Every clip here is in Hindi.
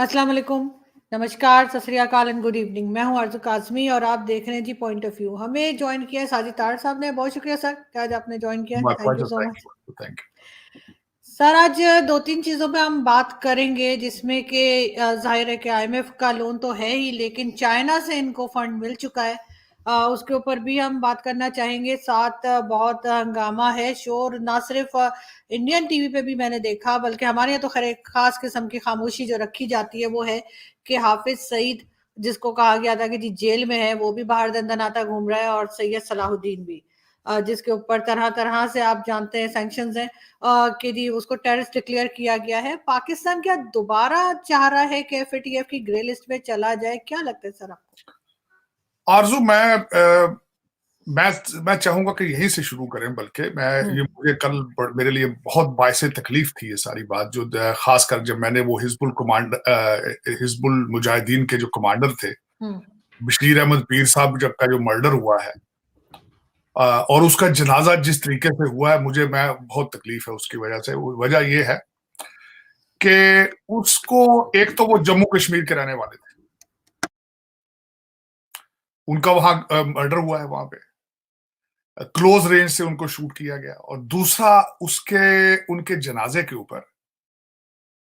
अस्सलाम वालेकुम, नमस्कार, सत श्री अकाल एंड गुड इवनिंग। मैं हूं आरज़ू काज़मी और आप देख रहे हैं जी पॉइंट ऑफ व्यू। हमें जॉइन किया है साजिद तार साहब ने। बहुत शुक्रिया सर कि आज आपने जॉइन किया। My thank you pleasure. So Thank much. you. Thank you. Sir आज 2-3 चीज़ों पे हम बात करेंगे जिसमें कि ज़ाहिर है कि आईएमएफ का लोन तो है ही, लेकिन चाइना से इनको फंड मिल चुका है। उसके ऊपर भी हम बात करना चाहेंगे। साथ बहुत हंगामा है, शोर ना सिर्फ इंडियन टीवी पे भी मैंने देखा, बल्कि हमारे यहाँ तो खैर एक खास किस्म की खामोशी जो रखी जाती है वो है कि हाफिज सईद, जिसको कहा गया था कि जी जेल में है, वो भी बाहर दंदनाता घूम रहा है, और सैयद सलाहुद्दीन भी, जिसके ऊपर तरह तरह से आप जानते हैं सैंक्शंस हैं कि जी उसको टेररिस्ट डिक्लेयर किया गया है। पाकिस्तान क्या दोबारा चाह रहा है कि एफएटीएफ की ग्रे लिस्ट में चला जाए? क्या लगता है सर आपको? आरजू, मैं चाहूंगा कि यहीं से शुरू करें। बल्कि मुझे कल मेरे लिए बहुत बायसे तकलीफ थी ये सारी बात, जो खासकर जब मैंने वो हिजबुल मुजाहिदीन के जो कमांडर थे बशीर अहमद पीर साहब जब का जो मर्डर हुआ है और उसका जनाजा जिस तरीके से हुआ है, मैं बहुत तकलीफ है उसकी वजह से। वजह ये है कि उसको, एक तो वो जम्मू कश्मीर के रहने वाले थे, उनका वहां मर्डर हुआ है, वहां पे क्लोज रेंज से उनको शूट किया गया। और दूसरा, उनके जनाजे के ऊपर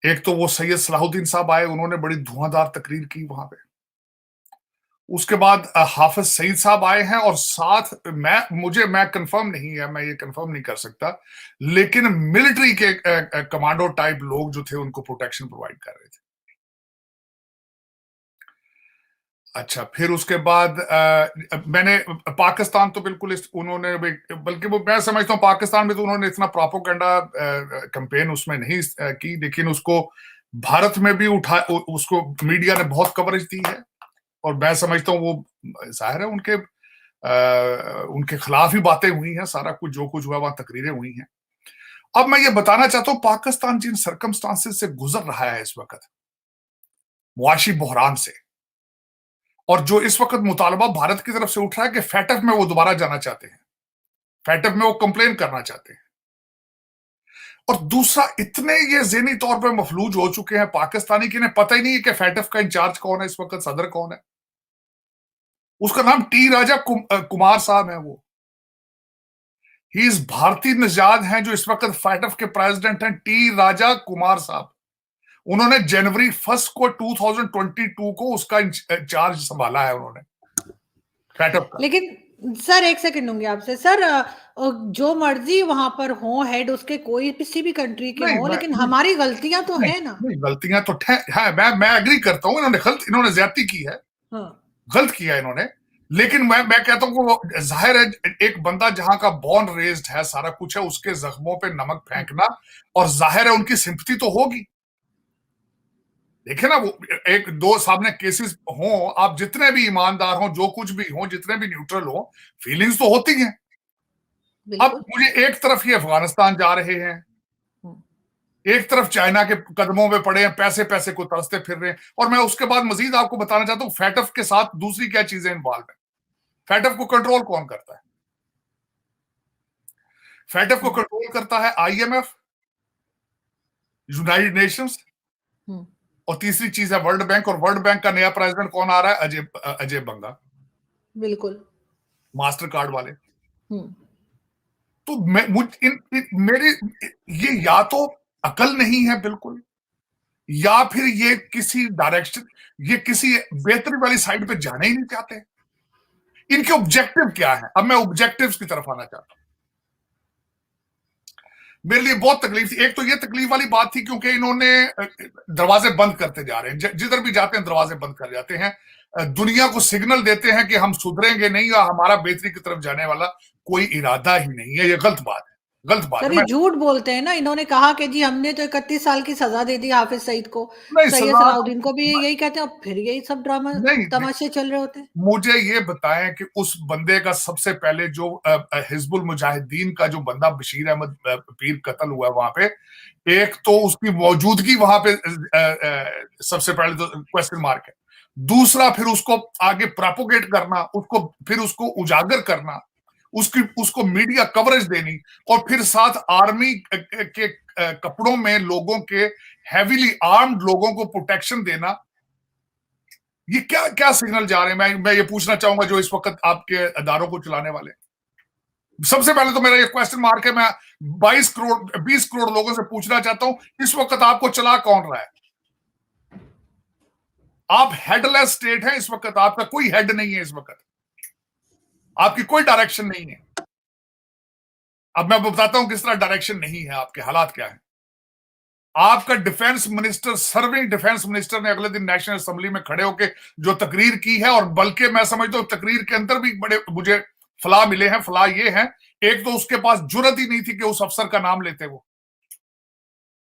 एक तो वो सैयद सलाहुद्दीन साहब आए, उन्होंने बड़ी धुआंधार तकरीर की वहां पे। उसके बाद हाफिज सईद साहब आए हैं, और साथ मैं कंफर्म नहीं है, मैं ये कंफर्म नहीं कर सकता, लेकिन मिलिट्री के कमांडो टाइप लोग जो थे उनको प्रोटेक्शन प्रोवाइड कर रहे थे। अच्छा, फिर उसके बाद मैंने पाकिस्तान तो बिल्कुल उन्होंने, बल्कि वो मैं समझता हूँ पाकिस्तान में तो उन्होंने इतना प्रोपोगंडा कैंपेन उसमें नहीं की, लेकिन उसको भारत में भी उसको मीडिया ने बहुत कवरेज दी है। और मैं समझता हूँ वो जाहिर है उनके खिलाफ ही बातें हुई हैं, सारा कुछ जो कुछ हुआ वहां तकरीरें हुई हैं। अब मैं ये बताना चाहता हूँ, पाकिस्तान जिन सर्कमस्टांसेस से गुजर रहा है इस वक्त, मुआशी बहरान से, और जो इस वक्त मुतालबा भारत की तरफ से उठ रहा है कि फैटफ में वो दोबारा जाना चाहते हैं, फैटफ में वो कंप्लेन करना चाहते हैं। और दूसरा, इतने ये ज़हनी तौर पे मफलूज हो चुके हैं पाकिस्तानी कि इन्हें पता ही नहीं है कि फैटफ का इंचार्ज कौन है इस वक्त, सदर कौन है। उसका नाम टी राजा कुमार साहब है। वो ही इज भारतीय निजाद हैं जो इस वक्त फैटफ के प्रेसिडेंट हैं, टी राजा कुमार साहब। उन्होंने जनवरी 1 को 2022 को उसका इंचार्ज संभाला है उन्होंने, फैटफ का। लेकिन सर एक सेकंड दूंगी आपसे सर। जो मर्जी वहां पर हो हेड उसके, कोई किसी भी कंट्री के नहीं, हो, लेकिन नहीं, हमारी गलतियां तो नहीं, है ना। नहीं, गलतियां तो है। मैं एग्री करता हूं, इन्होंने ज्यादती की है, हाँ। गलत किया इन्होंने। लेकिन मैं कहता हूं कि जाहिर है एक बंदा जहां का बॉर्न रेज्ड है, सारा कुछ है, उसके जख्मों पे नमक फेंकना, और जाहिर है उनकी सिंपथी तो होगी। देखे ना, वो एक दो सामने केसेस हो, आप जितने भी ईमानदार हो, जो कुछ भी हो, जितने भी न्यूट्रल हो, फीलिंग्स तो होती हैं। अब बिल्कुल। मुझे एक तरफ ये अफगानिस्तान जा रहे हैं, एक तरफ चाइना के कदमों में पड़े हैं, पैसे पैसे को तरसते फिर रहे हैं। और मैं उसके बाद मजीद आपको बताना चाहता हूं फैटफ के साथ दूसरी क्या चीजें इन्वॉल्व है। फैटफ को कंट्रोल कौन करता है? फैटफ को कंट्रोल करता है आईएमएफ, यूनाइटेड नेशंस, और तीसरी चीज है वर्ल्ड बैंक। और वर्ल्ड बैंक का नया प्रेसिडेंट कौन आ रहा है? अजय बंगा, बिल्कुल। मास्टर कार्ड वाले। तो मेरी ये या तो अकल नहीं है बिल्कुल, या फिर ये किसी डायरेक्शन, ये किसी बेहतरी वाली साइड पे जाना ही नहीं चाहते। इनके ऑब्जेक्टिव क्या है? अब मैं ऑब्जेक्टिव्स की तरफ आना चाहता हूं। मेरे लिए बहुत तकलीफ थी। एक तो ये तकलीफ वाली बात थी क्योंकि इन्होंने दरवाजे बंद करते जा रहे हैं, जिधर भी जाते हैं दरवाजे बंद कर जाते हैं, दुनिया को सिग्नल देते हैं कि हम सुधरेंगे नहीं, या हमारा बेहतरी की तरफ जाने वाला कोई इरादा ही नहीं है। ये गलत बात है, गलत बात सर है। ये मैं झूठ बोलते हैं ना। इन्होंने कहा कि जी हमने तो 31 साल की सजा दे दी हाफिज सईद को, नहीं, सैयद सजा तो सलाउद्दीन को भी यही कहते हैं, और फिर यही सब ड्रामा नहीं, नहीं। तमाशे चल रहे होते हैं। मुझे ये बताएं कि उस बंदे का सबसे पहले जो हिजबुल मुजाहिदीन का जो बंदा बशीर अहमद पीर कत्ल हुआ वहां पे, एक तो उसकी मौजूदगी वहां पे सबसे पहले तो क्वेश्चन मार्क है। दूसरा, फिर उसको आगे प्रोपोगेट करना, फिर उसको उजागर करना, उसको मीडिया कवरेज देनी, और फिर साथ आर्मी के कपड़ों में लोगों के, हैवीली आर्म्ड लोगों को प्रोटेक्शन देना, ये क्या क्या सिग्नल जा रहे हैं? मैं ये पूछना चाहूंगा जो इस वक्त आपके अदारों को चलाने वाले। सबसे पहले तो मेरा ये क्वेश्चन मार्क है, मैं 20 करोड़ लोगों से पूछना चाहता हूं, इस वक्त आपको चला कौन रहा है? आप हेडलेस स्टेट हैं इस वक्त, आपका कोई हेड नहीं है इस वक्त, आपकी कोई डायरेक्शन नहीं है। अब मैं बताता हूं किस तरह डायरेक्शन नहीं है, आपके हालात क्या है। आपका defence minister, serving defence minister ने अगले दिन नेशनल असेंबली में खड़े होकर जो तकरीर की है, और बल्कि मैं समझता हूं तकरीर के अंदर भी बड़े मुझे फला मिले हैं। फला ये है, एक तो उसके पास जुर्रत ही नहीं थी कि उस अफसर का नाम लेते वो,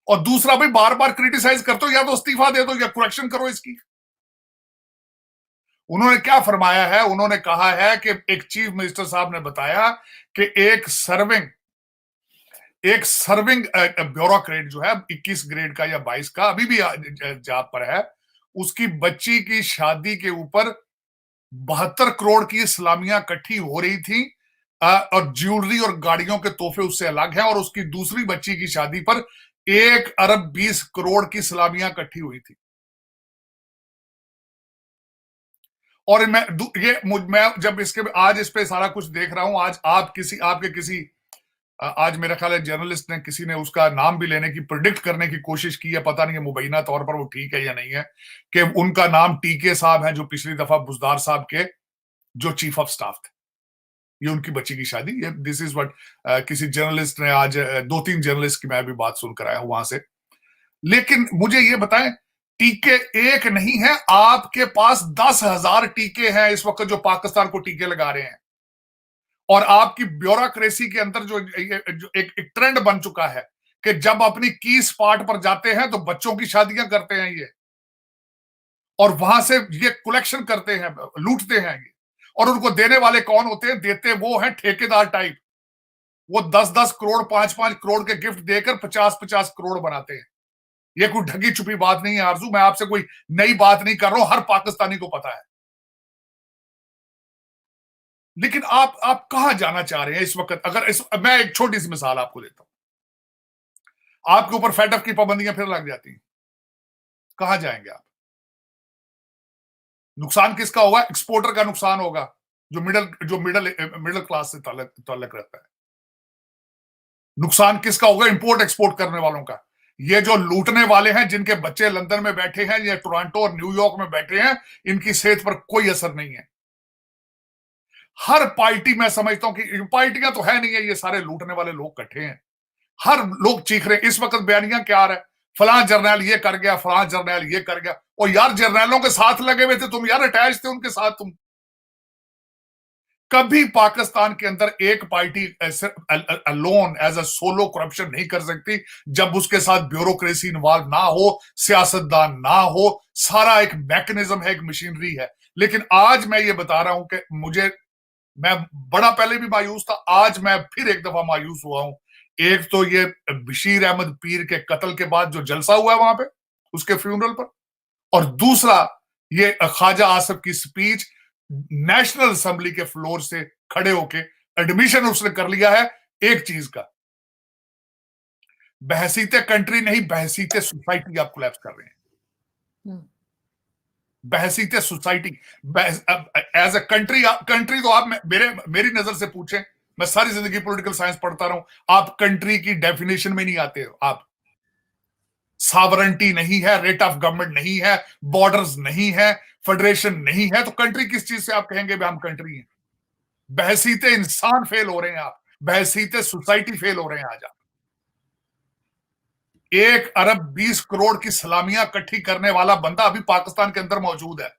और दूसरा भाई बार बार क्रिटिसाइज करते हो, या तो इस्तीफा दे दो या करेक्शन करो इसकी। उन्होंने क्या फरमाया है? उन्होंने कहा है कि एक चीफ मिनिस्टर साहब ने बताया कि एक सर्विंग ब्यूरोक्रेट जो है 21 ग्रेड का या 22 का अभी भी जॉब पर है, उसकी बच्ची की शादी के ऊपर 72 करोड़ की सलामियां इकट्ठी हो रही थी, और ज्वेलरी और गाड़ियों के तोहफे उससे अलग हैं, और उसकी दूसरी बच्ची की शादी पर 1 अरब 20 करोड़ की सलामियां इकट्ठी हुई थी। और मैं जब इसके आज इस पे सारा कुछ देख रहा हूं, आज आपके किसी आज मेरा ख्याल है जर्नलिस्ट ने, किसी ने उसका नाम भी लेने की, प्रिडिक्ट करने की कोशिश की है, पता नहीं है मुबैना तौर पर वो ठीक है या नहीं है, कि उनका नाम टीके साहब है, जो पिछली दफा बुजदार साहब के जो चीफ ऑफ स्टाफ थे। ये उनकी बच्ची की शादी, ये दिस इज व्हाट किसी जर्नलिस्ट ने आज, 2-3 जर्नलिस्ट की मैं भी बात सुनकर आया हूं वहां से। लेकिन मुझे ये बताएं, टीके एक नहीं है, आपके पास 10,000 टीके हैं इस वक्त जो पाकिस्तान को टीके लगा रहे हैं, और आपकी ब्यूरोक्रेसी के अंदर जो एक ट्रेंड बन चुका है कि जब अपनी की स्पॉट पर जाते हैं तो बच्चों की शादियां करते हैं ये, और वहां से ये कलेक्शन करते हैं, लूटते हैं ये। और उनको देने वाले कौन होते हैं? देते वो हैं ठेकेदार टाइप। वो 10-10 करोड़, 5-5 करोड़ के गिफ्ट देकर 50-50 करोड़ बनाते हैं। ये कोई ढगी छुपी बात नहीं है आरजू, मैं आपसे कोई नई बात नहीं कर रहा हूं, हर पाकिस्तानी को पता है। लेकिन आप कहां जाना चाह रहे हैं इस वक्त? मैं एक छोटी सी मिसाल आपको देता हूं, आपके ऊपर फेडअप की पाबंदियां फिर लग जाती हैं, कहां जाएंगे आप? नुकसान किसका होगा? एक्सपोर्टर का नुकसान होगा, जो मिडिल क्लास से ताल्लुक रहता है। नुकसान किसका होगा? इंपोर्ट एक्सपोर्ट करने वालों का। ये जो लूटने वाले हैं, जिनके बच्चे लंदन में बैठे हैं या टोरंटो और न्यूयॉर्क में बैठे हैं, इनकी सेहत पर कोई असर नहीं है। हर पार्टी, मैं समझता हूं कि पार्टियां तो है नहीं है, ये सारे लूटने वाले लोग इकट्ठे हैं। हर लोग चीख रहे हैं इस वक्त, बयानियां क्या आ रहा है, फलां जर्नैल ये कर गया, फलां जर्नैल ये कर गया। और यार जर्नैलों के साथ लगे हुए थे तुम, यार अटैच थे उनके साथ तुम। कभी पाकिस्तान के अंदर एक party alone as a solo corruption नहीं कर सकती जब उसके साथ ब्यूरोक्रेसी इन्वॉल्व ना हो, सियासतदान ना हो। सारा एक मैकेनिज्म है, एक मशीनरी है। लेकिन आज मैं ये बता रहा हूं कि मैं बड़ा पहले भी मायूस था, आज मैं फिर एक दफा मायूस हुआ हूं। एक तो ये बशीर अहमद पीर के कत्ल के बाद जो जलसा हुआ है वहां पे, उसके फ्यूनरल पर, और दूसरा ये ख्वाजा आसिफ की स्पीच नेशनल असेंबली के फ्लोर से खड़े होके एडमिशन उसने कर लिया है एक चीज का, बहसीते कंट्री नहीं, बहसीते सोसाइटी आप कोलैप्स कर रहे हैं। बहसीते सोसाइटी एज अ कंट्री तो आप मेरी नजर से पूछें, मैं सारी जिंदगी पॉलिटिकल साइंस पढ़ता रहा हूं, आप कंट्री की डेफिनेशन में नहीं आते हो। आप सॉवरेंटी नहीं है, रेट ऑफ गवर्नमेंट नहीं है, बॉर्डर्स नहीं है, फेडरेशन नहीं है, तो कंट्री किस चीज से आप कहेंगे हम कंट्री हैं? बहसीते इंसान फेल हो रहे हैं आप, बहसीते सोसाइटी फेल हो रहे हैं आज आप। 1 अरब 20 करोड़ की सलामियां इकट्ठी करने वाला बंदा अभी पाकिस्तान के अंदर मौजूद है,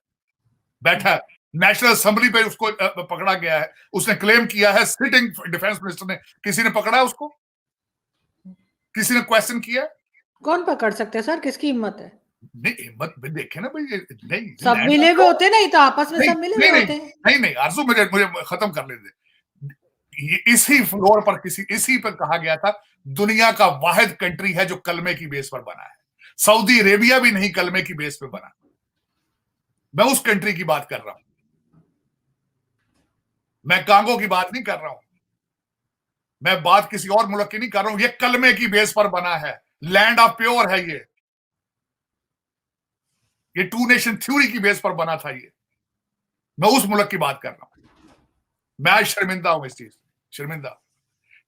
बैठा है। नेशनल असेंबली पे उसको पकड़ा गया है, उसने क्लेम किया है, सिटिंग डिफेंस मिनिस्टर ने। किसी ने पकड़ा है उसको? किसी ने क्वेश्चन किया? कौन पकड़ सकते हैं सर? किसकी हिम्मत है? नहीं, हिम्मत भी देखे ना भाई, नहीं सब मिले हुए होते नहीं तो आपस में सब मिले हुए होते हैं। नहीं आरजू, मुझे खत्म कर लेते। इसी फ्लोर पर इसी पर कहा गया था, दुनिया का वाहिद कंट्री है जो कलमे की बेस पर बना है। सऊदी अरेबिया भी नहीं कलमे की बेस पर बना। मैं उस कंट्री की बात कर रहा हूं, मैं कांगो की बात नहीं कर रहा हूं। मैं बात किसी और मुल्क की नहीं कर रहा हूं, ये कलमे की बेस पर बना है, लैंड ऑफ प्योर है ये टू नेशन थ्योरी की बेस पर बना था ये। मैं उस मुल्क की बात कर रहा हूं। मैं आज शर्मिंदा हूं इस चीज, शर्मिंदा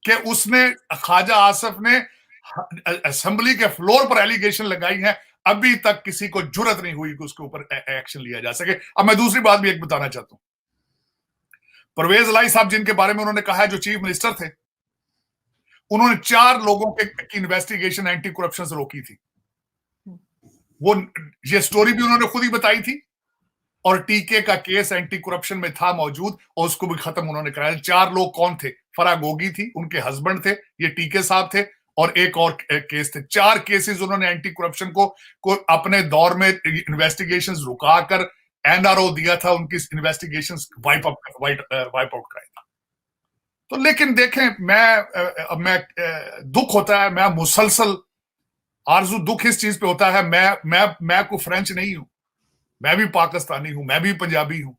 कि उसने, ख्वाजा आसिफ ने असेंबली के फ्लोर पर एलिगेशन लगाई है, अभी तक किसी को जुर्रत नहीं हुई कि उसके ऊपर एक्शन लिया जा सके। अब मैं दूसरी बात भी एक बताना चाहता हूं। परवेज लाई साहब, जिनके बारे में उन्होंने कहा है जो चीफ मिनिस्टर थे, उन्होंने 4 लोगों की इन्वेस्टिगेशन एंटी करप्शन से रोकी थी। वो ये स्टोरी भी उन्होंने खुद ही बताई थी, और टीके का केस एंटी करप्शन में था मौजूद, और उसको भी खत्म उन्होंने कराया। 4 लोग कौन थे? फराह गोगी थी, उनके हस्बैंड थे, ये टीके साहब थे, और एक और केस थे। 4 केसेस उन्होंने एंटी करप्शन को अपने दौर में इन्वेस्टिगेशंस रुकाकर एनआरओ दिया था, उनकी इन्वेस्टिगेशंस वाइप आउट कराया था। तो लेकिन देखें, मैं दुख होता है, मैं मुसलसल आरजू दुख इस चीज पे होता है, मैं कोई फ्रेंच नहीं हूं, मैं भी पाकिस्तानी हूं, मैं भी पंजाबी हूं।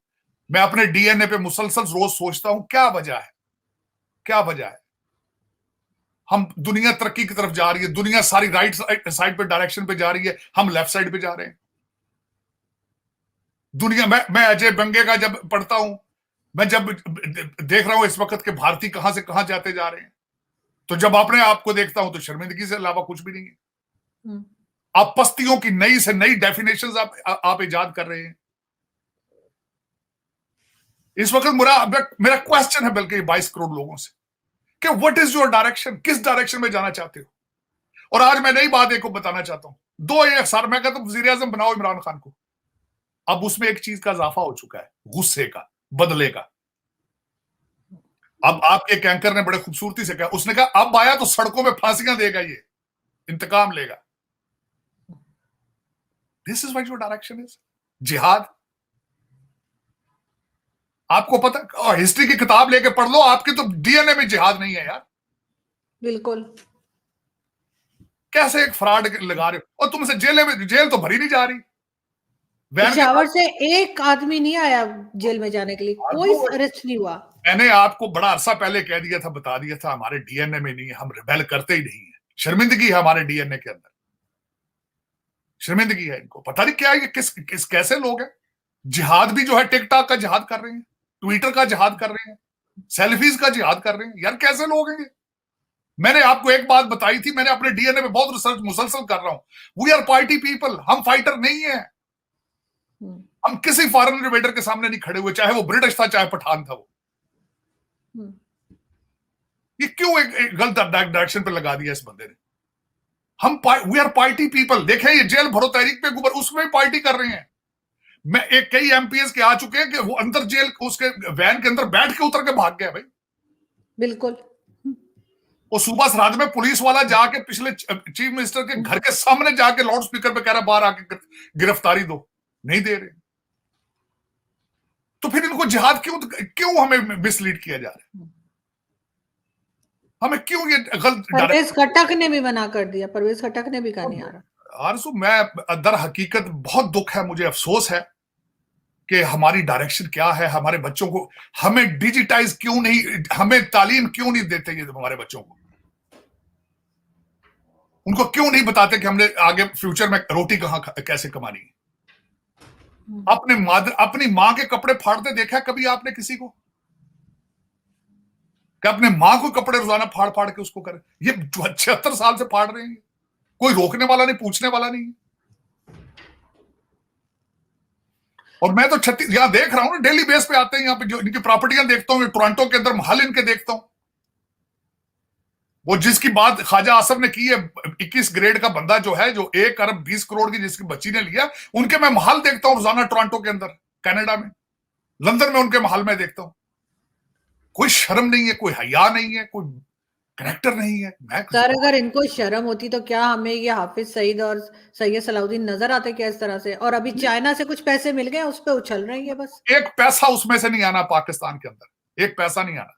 मैं अपने डीएनए पे मुसलसल रोज सोचता हूं क्या वजह है, क्या वजह है। हम, दुनिया तरक्की की तरफ जा रही है, दुनिया सारी राइट साइड पे डायरेक्शन पे जा रही है, हम लेफ्ट साइड पे जा रहे हैं। दुनिया, मैं अजय बंगे का जब पढ़ता हूं, मैं जब देख रहा हूं इस वक्त के भारतीय कहां से कहां जाते जा रहे हैं, तो जब अपने आप को देखता हूं तो शर्मिंदगी से अलावा कुछ भी नहीं है। आप पस्तियों की नई से नई डेफिनेशंस आप इजाद कर रहे हैं। इस वक्त मेरा क्वेश्चन है बल्कि 22 करोड़ लोगों से कि व्हाट इज योर डायरेक्शन, किस डायरेक्शन में जाना चाहते हो। और आज मैं नई बात एक को बताना चाहता हूं। 2 एक सर मैं कहता हूं वजीर आजम बनाओ इमरान खान को। अब उसमें एक चीज का इजाफा हो चुका है, गुस्से का, बदले का। अब आपके एक एंकर ने बड़े खूबसूरती से कहा, उसने कहा अब आया तो सड़कों में फांसियां देगा, ये इंतकाम लेगा। This is what your direction is, जिहाद। आपको पता, हिस्ट्री की किताब लेके पढ़ लो, आपके तो डीएनए में जिहाद नहीं है यार। बिल्कुल। कैसे एक फ्रॉड लगा रहे हो, और तुमसे जेल तो भरी नहीं जा रही। पेशावर से एक आदमी नहीं आया जेल में जाने के लिए, कोई अरेस्ट नहीं हुआ। मैंने आपको बड़ा अरसा पहले कह दिया था, बता दिया था, हमारे डीएनए में नहीं है, हम रिबेल करते ही नहीं है। शर्मिंदगी है हमारे डीएनए के अंदर, शर्मिंदगी है। इनको पता नहीं क्या है, किस कैसे लोग हैं। जिहाद भी जो है टिकटॉक का जिहाद कर रहे हैं, ट्विटर का जिहाद कर रहे हैं, सेल्फीज का जिहाद कर रहे हैं। यार कैसे लोग हैं। मैंने आपको एक बात बताई थी, मैंने अपने डीएनए में बहुत रिसर्च मुसलसल कर रहा हूं। वी आर पार्टी पीपल, हम फाइटर नहीं है। हम किसी फॉरेन इन्वेडर के सामने नहीं खड़े हुए, चाहे वो ब्रिटिश था चाहे पठान था वो। ये क्यों एक गलत डायरेक्शन पे लगा दिया इस बंदे ने। हम वी आर पार्टी पीपल। देखें ये जेल भरो तहरीक पे गुबर, उसमें भी पार्टी कर रहे हैं। मैं एक कई एमपीएस के आ चुके हैं कि वो अंदर जेल उसके वैन के अंदर बैठ के उतर के भाग गया भाई। बिल्कुल। वो सुबह सराज में पुलिस वाला जाके पिछले चीफ मिनिस्टर के घर के सामने जाके लाउड स्पीकर पे कह रहा बाहर आके गिरफ्तारी दो, नहीं दे रहे। तो फिर इनको जिहाद क्यों हमें मिसलीड किया जा रहा है। हमें क्यों ये गलत। परवेज खटक ने भी मना कर दिया, परवेज खटक ने भी कहा नहीं आ रहा। आरज़ू, मैं दर हकीकत बहुत दुख है, मुझे अफसोस है कि हमारी डायरेक्शन क्या है। हमारे बच्चों को हमें डिजिटाइज क्यों नहीं, हमें तालीम क्यों नहीं देते ये हमारे बच्चों को। उनको क्यों नहीं बताते कि हमने आगे फ्यूचर में रोटी कहां कैसे कमानी है। अपनी मां के कपड़े फाड़ते देखा कभी आपने किसी को? कि अपने मां को कपड़े रोजाना फाड़ फाड़ के उसको करे? ये 76 साल से फाड़ रहे हैं, कोई रोकने वाला नहीं, पूछने वाला नहीं। और मैं तो यहां देख रहा हूं ना, डेली बेस पे आते हैं यहां पे, जो इनकी प्रॉपर्टियां देखता हूं, टोरंटो के अंदर महल इनके देखता हूं। वो जिसकी बात ख्वाजा आसिफ ने की है, 21 ग्रेड का बंदा जो है, जो 1 अरब 20 करोड़ की जिसकी बच्ची ने लिया, उनके मैं महल देखता हूं रोजाना टोरंटो के अंदर, कनाडा में, लंदन में उनके महल में देखता हूं। कोई शर्म नहीं है, कोई हया नहीं है, कोई करेक्टर नहीं है। सर अगर इनको शर्म होती तो क्या हमें ये हाफिज सईद और सैयद सलाउद्दीन नजर आते क्या इस तरह से? और अभी चाइना से कुछ पैसे मिल गए, उस पर उछल रही है बस। एक पैसा उसमें से नहीं आना पाकिस्तान के अंदर, एक पैसा नहीं आना।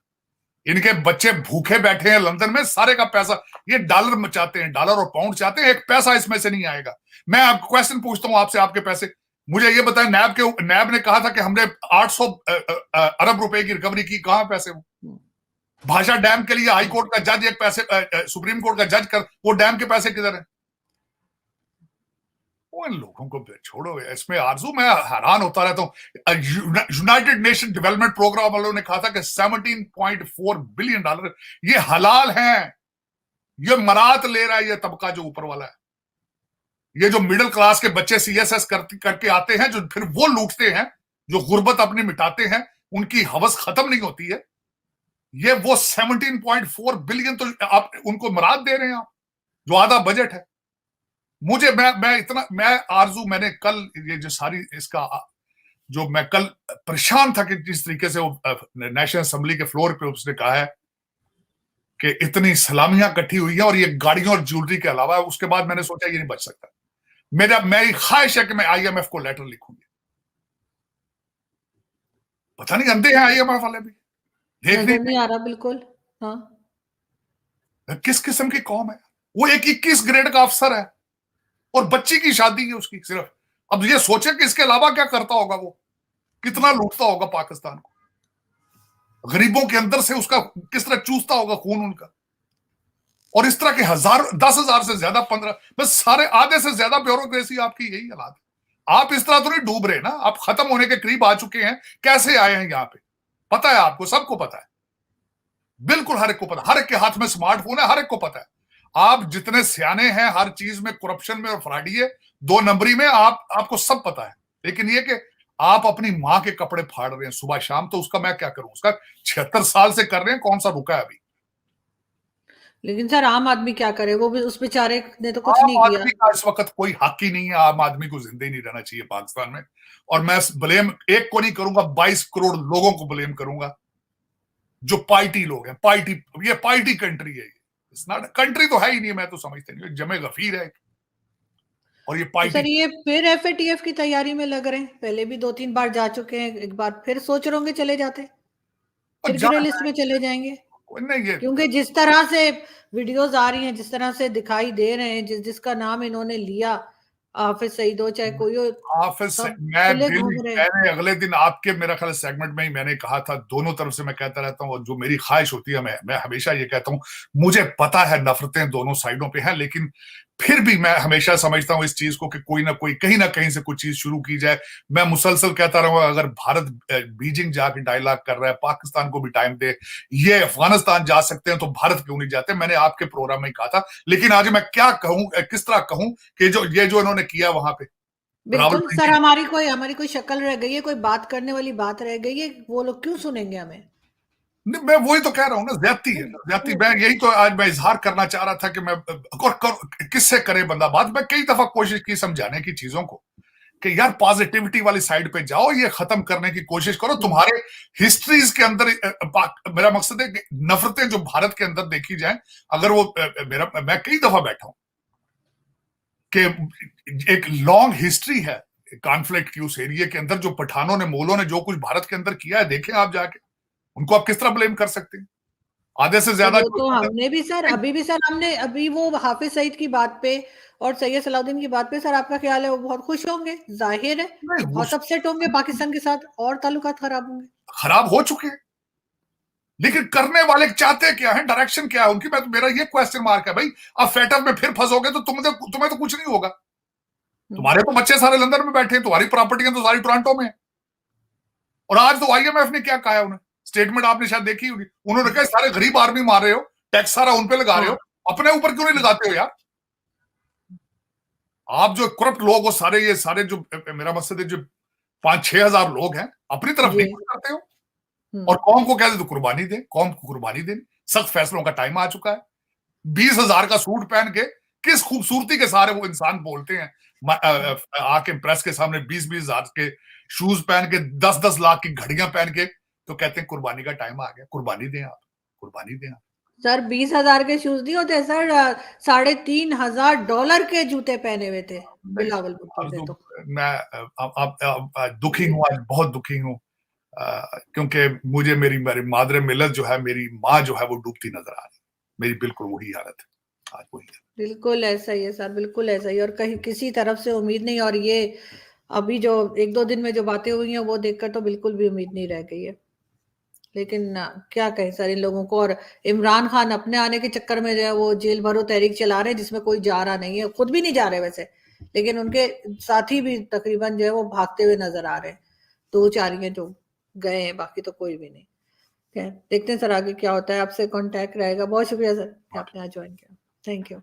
इनके बच्चे भूखे बैठे हैं लंदन में, सारे का पैसा ये डॉलर मचाते हैं, डॉलर और पाउंड चाहते हैं, एक पैसा इसमें से नहीं आएगा। मैं आपको क्वेश्चन पूछता हूं आपसे, आपके पैसे मुझे ये बताएं, नैब ने कहा था कि हमने 800 अरब रुपए की रिकवरी की, कहां पैसे वो? भाषा डैम के लिए हाई कोर्ट का जज एक पैसे, सुप्रीम कोर्ट का जज कर, वो डैम के पैसे किधर है? वो इन लोगों को छोड़ो। इसमें आरजू मैं हैरान होता रहता हूं। यूनाइटेड नेशन डेवलपमेंट प्रोग्राम वालों ने कहा था कि $17.4 बिलियन ये हलाल हैं। ये मरात ले रहा है ये तबका जो ऊपर वाला है। ये जो मिडिल क्लास के बच्चे CSS करके आते हैं, जो फिर वो लूटते हैं, जो गुर्बत अपनी मिटाते हैं, उनकी हवस खत्म नहीं होती है। ये वो 17.4 बिलियन तो आप उनको मराद दे रहे हैं आप, जो आधा बजट है। मुझे मैं आरजू, मैंने कल ये जो सारी इसका जो मैं कल परेशान था कि जिस तरीके से वो नेशनल असेंबली के फ्लोर पे उसने कहा है कि इतनी सलामियां इकट्ठी हुई है और ये गाड़ियों और ज्वेलरी के अलावा, उसके बाद मैंने सोचा ये नहीं बच सकता। मेरी ख्वाहिश है कि मैं IMF को लेटर लिखूंगी। पता नहीं अंधे हैं IMF वाले भी, देख नहीं आ रहा बिल्कुल। हाँ, किस किस्म की कौम है वो। एक 21 ग्रेड का अफसर है और बच्ची की शादी है उसकी सिर्फ। अब ये सोचे कि इसके अलावा क्या करता होगा, वो कितना लूटता होगा पाकिस्तान को, गरीबों के अंदर से उसका किस तरह चूसता होगा खून उनका। और इस तरह के 10,000 से ज्यादा 15, बस सारे आधे से ज्यादा ब्यूरोक्रेसी आपकी यही हालात है। आप इस तरह तो नहीं डूब रहे ना, आप खत्म होने के करीब आ चुके हैं। कैसे आए हैं यहां पे पता है आपको, सबको पता है, बिल्कुल हर एक को पता। हर एक के हाथ में स्मार्टफोन है, हर एक को पता है। आप जितने सियाने हैं हर चीज में, करप्शन में और फ्रॉडिये 2 नंबरी में, आपको सब पता है। लेकिन ये कि आप अपनी मां के कपड़े फाड़ रहे हैं सुबह शाम, तो उसका मैं क्या करूं? उसका 76 साल से कर रहे हैं, कौन सा रुका है अभी? लेकिन सर आम आदमी क्या करे? वो भी, उस बेचारे ने तो कुछ आम नहीं किया। आदमी का इस वक्त कोई हक ही नहीं है। आम आदमी को जिंदा ही नहीं रहना चाहिए पाकिस्तान में। और मैं ब्लेम एक को नहीं करूंगा, 22 करोड़ लोगों को ब्लेम करूंगा, जो पार्टी लोग हैं। ये पार्टी कंट्री है। इट्स नॉट कंट्री, तो है ही नहीं। मैं तो समझते नहीं, जमे गफीर है। और ये तो पार्टी सर ये फिर FATF की तैयारी में लग रहे हैं? पहले भी 2-3 बार जा चुके हैं, एक बार फिर सोच रहे होंगे चले जाते, और फिर ग्रे जहां लिस्ट में चले जाएंगे? नहीं ये क्योंकि जिस तरह से वीडियोस आ रही हैं, जिस तरह से दिखाई दे रहे हैं, जिसका नाम इन्होंने लिया, हाफिज सईद हो चाहे कोई हो, हाफिज, सब मैं खुले डेली, घूम रहे हैं। मैंने अगले दिन आपके मेरा ख्याल सेगमेंट में ही मैंने कहा था, दोनों तरफ से मैं कहता रहता हूँ, और जो मेरी ख्वाहिश होती है, मैं हमेशा ये कहता हूँ, मुझे पता है नफरतें दोनों साइडों पे हैं, लेकिन फिर भी मैं हमेशा समझता हूँ इस चीज को कि कोई ना कोई कहीं ना कहीं से कुछ चीज शुरू की जाए। मैं मुसलसल कहता रहूंगा, अगर भारत बीजिंग जाके डायलॉग कर रहा है, पाकिस्तान को भी टाइम दे। ये अफगानिस्तान जा सकते हैं तो भारत क्यों नहीं जाते? मैंने आपके प्रोग्राम में ही कहा था। लेकिन आज मैं क्या कहूं, किस तरह कहूं कि जो इन्होंने किया वहां पे बिल्कुल सर, रावलपिंडी। हमारी कोई शक्ल रह गई है, कोई बात करने वाली बात रह गई है, वो लोग क्यों सुनेंगे हमें? नहीं, मैं वही तो कह रहा हूँ ना, ज्यादती है ज्यादती। मैं यही तो आज मैं इजहार करना चाह रहा था कि मैं किससे करे बंदा बात। मैं कई दफा कोशिश की समझाने की चीजों को कि यार पॉजिटिविटी वाली साइड पे जाओ, ये खत्म करने की कोशिश करो। तुम्हारे हिस्ट्रीज के अंदर मेरा मकसद है कि नफरतें जो भारत के अंदर देखी जाए, अगर वो मैं कई दफा बैठा हूं कि एक लॉन्ग हिस्ट्री है कॉन्फ्लिक्ट की उस एरिया के अंदर। जो पठानों ने, मोगलों ने जो कुछ भारत के अंदर किया है, देखें आप जाके, उनको आप किस तरह ब्लेम कर सकते हैं? आधे से तो ज्यादा वो तो हमने भी सर, अभी भी सर हमने, अभी वो हाफिज सईद की बात पे और सैयद सलाउद्दीन की बात पे सर, आपका ख्याल है वो बहुत खुश होंगे? जाहिर है नहीं, बहुत अपसेट होंगे पाकिस्तान के साथ, और ताल्लुकात खराब होंगे। खराब हो चुके हैं। लेकिन करने वाले चाहते क्या है, डायरेक्शन क्या है उनकी? मेरा ये क्वेश्चन मार्क है भाई। अब फेटअप में फिर फंसोगे तो तुम्हें तो कुछ नहीं होगा। तुम्हारे तो बच्चे सारे लंदन में बैठे हैं, तुम्हारी प्रॉपर्टियां तो सारी टोरंटो में है। और आज तो IMF ने क्या कहा है, उन्हें स्टेटमेंट आपने शायद देखी होगी। उन्होंने कहा सारे गरीब आदमी मार रहे हो, टैक्स सारा उन पे लगा रहे हो, अपने ऊपर क्यों नहीं लगाते हो यार? आप जो करप्ट लोग हो सारे, ये सारे जो, मेरा मकसद है जो 5-6 हजार लोग हैं, अपनी तरफ जी। नहीं कुछ करते हो। और कौम को कहते तो कुर्बानी दे, कौम को कुर्बानी देनी। सख्त फैसलों का टाइम आ चुका है। 20,000 का सूट पहन के किस खूबसूरती के सारे वो इंसान बोलते हैं आके प्रेस के सामने, 20,000 के शूज पहन के, 10-10 लाख की घड़ियां पहन के, तो कहते हैं कुर्बानी का टाइम आ गया। कुर्बानी दें आप, कुर्बानी दें आप। सर 20,000 के शूज नहीं होते सर, $3,500 के जूते पहने हुए थे बिलावल भुट्टो ने तो। मैं दुखी हूं, आज बहुत दुखी हूं, क्योंकि मुझे मेरी मादरे मिलत जो है, मेरी माँ जो है, वो डूबती नजर आ रही। मेरी बिल्कुल वही हालत है आज, वही है। बिल्कुल ऐसा ही है सर, बिल्कुल ऐसा ही, और कहीं किसी तरफ से उम्मीद नहीं। और ये अभी जो 1-2 दिन में जो बातें हुई हैं वो देखकर तो बिल्कुल भी उम्मीद नहीं रह गई है। लेकिन क्या कहें सर इन लोगों को। और इमरान खान अपने आने के चक्कर में जो है वो जेल भरो तहरीक चला रहे हैं, जिसमें कोई जा रहा नहीं है, खुद भी नहीं जा रहे वैसे, लेकिन उनके साथी भी तकरीबन जो है वो भागते हुए नजर आ रहे हैं। 2-4 ही हैं जो गए हैं, बाकी तो कोई भी नहीं। देखते हैं सर आगे क्या होता है। आपसे कांटेक्ट रहेगा। बहुत शुक्रिया सर कि आपने आज ज्वाइन किया। Thank you.